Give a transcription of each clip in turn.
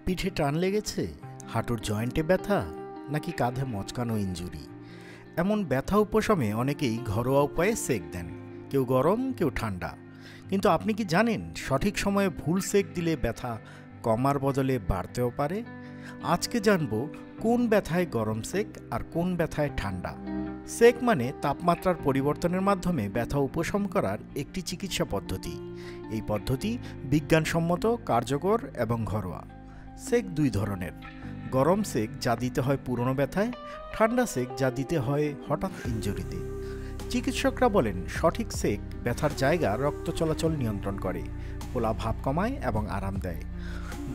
পিঠে টান লেগেছে, হাঁটুর জয়েন্টে ব্যথা, নাকি কাঁধে মচকানো ইনজুরি? এমন ব্যথা উপশমে অনেকেই ঘরোয়া উপায়ে সেক দেন, কেউ গরম কেউ ঠান্ডা। কিন্তু আপনি কি জানেন সঠিক সময়ে ভুল সেক দিলে ব্যথা কমার বদলে বাড়তেও পারে? আজকে জানবো কোন ব্যথায় গরম সেক আর কোন ব্যথায় ঠান্ডা। সেক মানে তাপমাত্রার পরিবর্তনের মাধ্যমে ব্যথা উপশম করার একটি চিকিৎসা পদ্ধতি। এই পদ্ধতি বিজ্ঞানসম্মত, কার্যকর এবং ঘরোয়া। সেক দুই ধরনের: গরম সেক যা দিতে হয় পুরনো ব্যথায়, ঠান্ডা সেক যা দিতে হয় হঠাৎ ইনজুরিতে। চিকিৎসকরা বলেন সঠিক সেক ব্যথার জায়গা রক্ত চলাচল নিয়ন্ত্রণ করে, ফোলা ভাব কমায় এবং আরাম দেয়।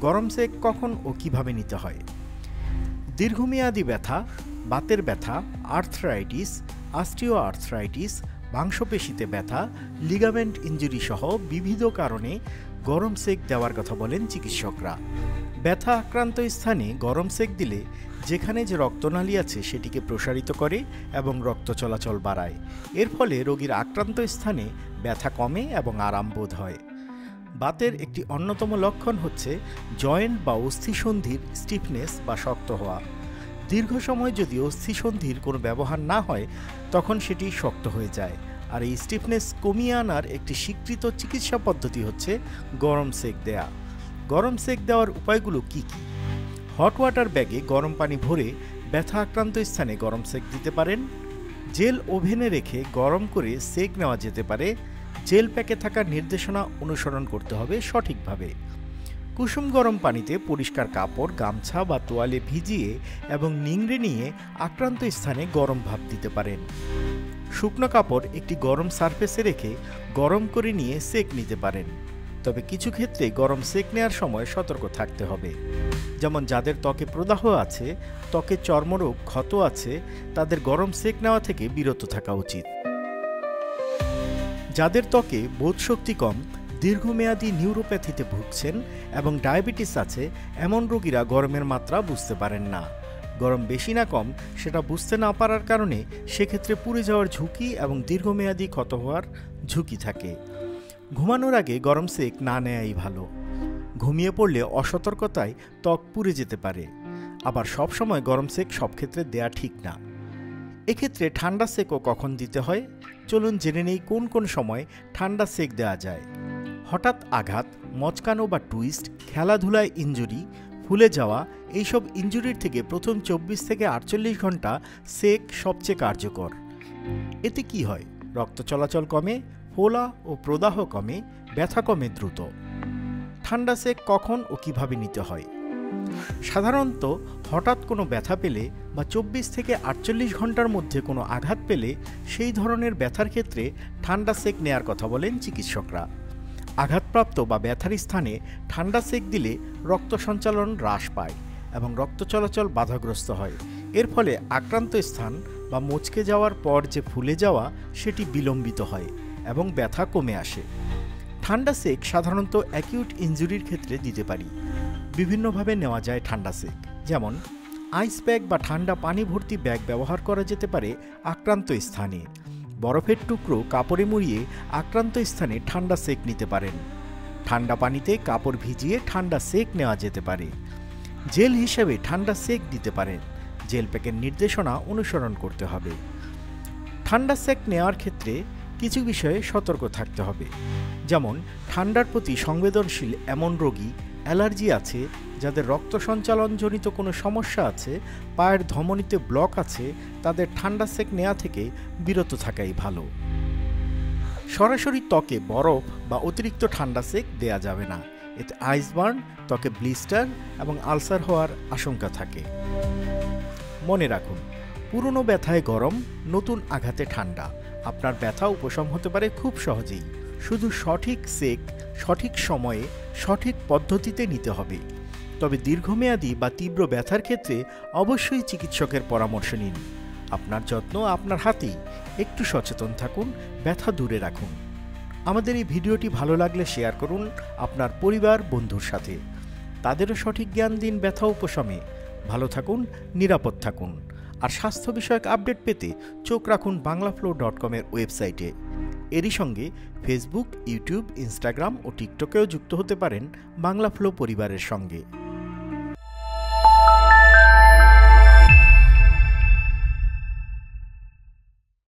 গরম সেক কখন ও কিভাবে নিতে হয়? দীর্ঘমেয়াদী ব্যথা, বাতের ব্যথা, আর্থ্রাইটিস, অস্টিও আর্থ্রাইটিস, মাংসপেশিতে ব্যথা, লিগামেন্ট ইনজুরি সহ বিবিধ কারণে গরম সেক দেওয়ার কথা বলেন চিকিৎসকরা। ব্যথা আক্রান্ত স্থানে গরম সেক দিলে যেখানে যে রক্তনালী আছে সেটিকে প্রসারিত করে এবং রক্ত চলাচল বাড়ায়। এর ফলে রোগীর আক্রান্ত স্থানে ব্যথা কমে এবং আরাম বোধ হয়। বাতের একটি অন্যতম লক্ষণ হচ্ছে জয়েন্ট বা অস্থিসন্ধির স্টিফনেস বা শক্ত হওয়া। দীর্ঘ সময় যদি অস্থিসন্ধির কোনো ব্যবহার না হয় তখন সেটি শক্ত হয়ে যায়, আর এই স্টিফনেস কমিয়ে আনার একটি স্বীকৃত চিকিৎসা পদ্ধতি হচ্ছে গরম সেক দেয়া। গরম সেক দেওয়ার উপায়গুলো কি কি? হট ওয়াটার ব্যাগে গরম পানি ভরে ব্যথা আক্রান্ত স্থানে গরম সেক দিতে পারেন। জেল ওভেনে রেখে গরম করে সেক নেওয়া যেতে পারে। জেল প্যাকে থাকা নির্দেশনা অনুসরণ করতে হবে সঠিকভাবে। কুসুম গরম পানিতে পরিষ্কার কাপড়, গামছা বা তোয়ালে ভিজিয়ে এবং নিংড়ে নিয়ে আক্রান্ত স্থানে গরম ভাপ দিতে পারেন। শুকনো কাপড় একটি গরম সারফেসে রেখে গরম করে নিয়ে সেক নিতে পারেন। তবে কিছু ক্ষেত্রে গরম সেক নেওয়ার সময় সতর্ক থাকতে হবে। যেমন যাদের ত্বকে প্রদাহ আছে, ত্বকে চর্মরোগ, ক্ষত আছে, তাদের গরম সেক নেওয়া থেকে বিরত থাকা উচিত। যাদের ত্বকে বোধশক্তি কম, দীর্ঘমেয়াদী নিউরোপ্যাথিতে ভুগছেন এবং ডায়াবেটিস আছে, এমন রোগীরা গরমের মাত্রা বুঝতে পারেন না। গরম বেশি না কম সেটা বুঝতে না পারার কারণে সেক্ষেত্রে পুড়ে যাওয়ার ঝুঁকি এবং দীর্ঘমেয়াদী ক্ষত হওয়ার ঝুঁকি থাকে। ঘুমানোর আগে গরম সেক না নেওয়াই ভালো। ঘুমিয়ে পড়লে অসতর্কতায় ত্বক পুড়ে যেতে পারে। আবার সব সময় গরম সেক সব ক্ষেত্রে দেয়া ঠিক না। এক্ষেত্রে ঠান্ডা সেকও কখন দিতে হয় চলুন জেনে নেই কোন কোন সময় ঠান্ডা সেক দেওয়া যায়। হঠাৎ আঘাত, মচকানো বা টুইস্ট, খেলাধুলায় ইনজুরি, ফুলে যাওয়া, এইসব ইনজুরির থেকে প্রথম 24 থেকে 48 ঘন্টা সেক সবচেয়ে কার্যকর। এতে কি হয়? রক্ত চলাচল কমে, ফোলা ও প্রদাহ কমে, ব্যথা কমে দ্রুত। ঠান্ডা সেক কখন ও কিভাবে নিতে হয়? সাধারণত হঠাৎ কোনো ব্যথা পেলে বা 24 থেকে 48 ঘন্টার মধ্যে কোনো আঘাত পেলে সেই ধরনের ব্যথার ক্ষেত্রে ঠান্ডা সেক নেয়ার কথা বলেন চিকিৎসকরা। আঘাতপ্রাপ্ত বা ব্যথার স্থানে ঠান্ডা সেক দিলে রক্ত সঞ্চালন হ্রাস পায় এবং রক্ত চলাচল বাধাগ্রস্ত হয়। এর ফলে আক্রান্ত স্থান বা মচকে যাওয়ার পর যে ফুলে যাওয়া সেটি বিলম্বিত হয় এবং ব্যথা কমে আসে। ঠান্ডা সেক সাধারণত অ্যাকিউট ইনজুরির ক্ষেত্রে দিতে পারি। বিভিন্নভাবে নেওয়া যায় ঠান্ডা সেক, যেমন আইস ব্যাগ বা ঠান্ডা পানি ভর্তি ব্যাগ ব্যবহার করা যেতে পারে আক্রান্ত স্থানে। বরফের টুকরো কাপড়ে মুড়িয়ে আক্রান্ত স্থানে ঠান্ডা সেক নিতে পারেন। ঠান্ডা পানিতে কাপড় ভিজিয়ে ঠান্ডা সেক নেওয়া যেতে পারে। জেল হিসেবে ঠান্ডা সেক দিতে পারেন। জেল প্যাকের নির্দেশনা অনুসরণ করতে হবে। ঠান্ডা সেক নেওয়ার ক্ষেত্রে কিছু বিষয়ে সতর্ক থাকতে হবে, যেমন ঠান্ডার প্রতি সংবেদনশীল এমন রোগী, অ্যালার্জি আছে, যাদের রক্ত সঞ্চালনজনিত কোনো সমস্যা আছে, পায়ের ধমনীতে ব্লক আছে, তাদের ঠান্ডা সেক নেওয়া থেকে বিরত থাকাই ভালো। সরাসরি ত্বকে বরফ বা অতিরিক্ত ঠান্ডা সেক দেয়া যাবে না। এতে আইসবার্ন, ত্বকে ব্লিস্টার এবং আলসার হওয়ার আশঙ্কা থাকে। মনে রাখুন, পুরনো ব্যথায় গরম, নতুন আঘাতে ঠান্ডা। আপনার ব্যথা উপশম হতে পারে খুব সহজেই। শুধু সঠিক সেক সঠিক সময়ে সঠিক পদ্ধতিতে নিতে হবে। তবে দীর্ঘমেয়াদী বা তীব্র ব্যথার ক্ষেত্রে অবশ্যই চিকিৎসকের পরামর্শ নিন। আপনার যত্ন আপনার হাতেই। একটু সচেতন থাকুন, ব্যথা দূরে রাখুন। আমাদের এই ভিডিওটি ভালো লাগলে শেয়ার করুন আপনার পরিবার, বন্ধুর সাথে। তাদেরও সঠিক জ্ঞান দিন ব্যথা উপশমে। ভালো থাকুন, নিরাপদ থাকুন। আর স্বাস্থ্য বিষয়ক আপডেট পেতে চোখ রাখুন banglaflow.com এর ওয়েবসাইটে। এরই সঙ্গে ফেসবুক, ইউটিউব, ইনস্টাগ্রাম ও টিকটকেও যুক্ত হতে পারেন বাংলা ফ্লো পরিবারের সঙ্গে।